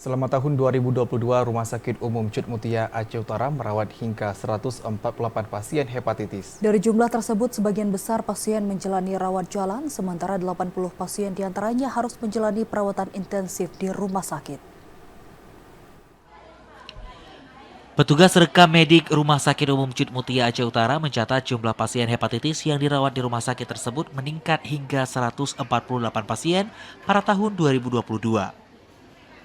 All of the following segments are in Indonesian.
Selama tahun 2022, Rumah Sakit Umum Cud Mutia Aceh Utara merawat hingga 148 pasien hepatitis. Dari jumlah tersebut, sebagian besar pasien menjalani rawat jalan, sementara 80 pasien diantaranya harus menjalani perawatan intensif di rumah sakit. Petugas rekam medik Rumah Sakit Umum Cud Mutia Aceh Utara mencatat jumlah pasien hepatitis yang dirawat di rumah sakit tersebut meningkat hingga 148 pasien pada tahun 2022.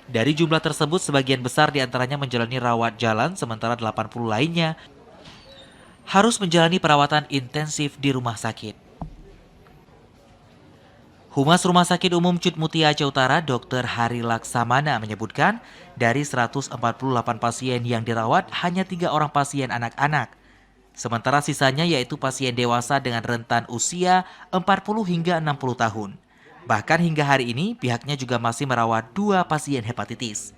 Dari jumlah tersebut, sebagian besar diantaranya menjalani rawat jalan, sementara 80 lainnya harus menjalani perawatan intensif di rumah sakit. Humas Rumah Sakit Umum Cud Mutia Aceh Utara, Dr. Hari Laksamana menyebutkan, dari 148 pasien yang dirawat, hanya 3 orang pasien anak-anak. Sementara sisanya yaitu pasien dewasa dengan rentan usia 40 hingga 60 tahun. Bahkan hingga hari ini, pihaknya juga masih merawat 2 pasien hepatitis.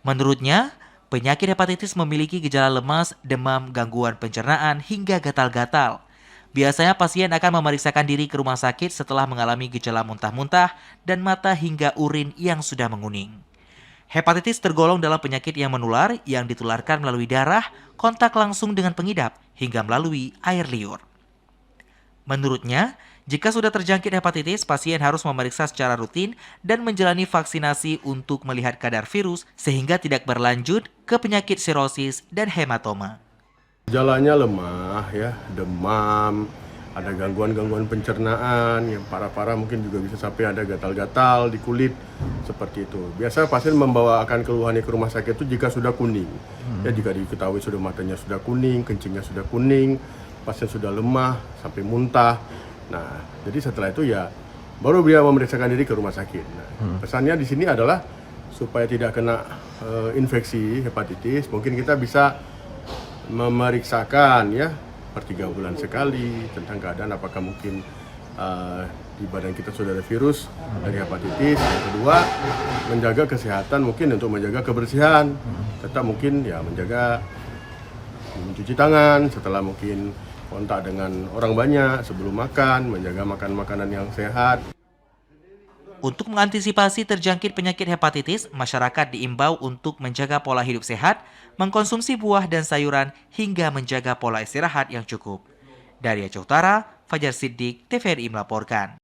Menurutnya, penyakit hepatitis memiliki gejala lemas, demam, gangguan pencernaan, hingga gatal-gatal. Biasanya pasien akan memeriksakan diri ke rumah sakit setelah mengalami gejala muntah-muntah dan mata hingga urin yang sudah menguning. Hepatitis tergolong dalam penyakit yang menular yang ditularkan melalui darah, kontak langsung dengan pengidap, hingga melalui air liur. Menurutnya, jika sudah terjangkit hepatitis, pasien harus memeriksa secara rutin dan menjalani vaksinasi untuk melihat kadar virus sehingga tidak berlanjut ke penyakit sirosis dan hematoma. Gejalanya lemah ya, demam, ada gangguan-gangguan pencernaan, yang parah-parah mungkin juga bisa sampai ada gatal-gatal di kulit, seperti itu. Biasa pasien membawa akan keluhannya ke rumah sakit itu jika sudah kuning. Ya, jika diketahui sudah matanya sudah kuning, kencingnya sudah kuning, pasien sudah lemah, sampai muntah. Nah, jadi setelah itu ya baru dia memeriksakan diri ke rumah sakit. Nah, pesannya di sini adalah supaya tidak kena infeksi hepatitis, mungkin kita bisa memeriksakan ya per 3 bulan sekali tentang keadaan apakah mungkin di badan kita sudah ada virus dari hepatitis. Yang kedua, menjaga kesehatan, mungkin untuk menjaga kebersihan, tetap mungkin ya menjaga mencuci tangan setelah mungkin kontak dengan orang banyak, sebelum makan, menjaga makan makanan yang sehat. Untuk mengantisipasi terjangkit penyakit hepatitis, masyarakat diimbau untuk menjaga pola hidup sehat, mengkonsumsi buah dan sayuran, hingga menjaga pola istirahat yang cukup. Dari Aceh Utara, Fajar Siddiq, TVRI melaporkan.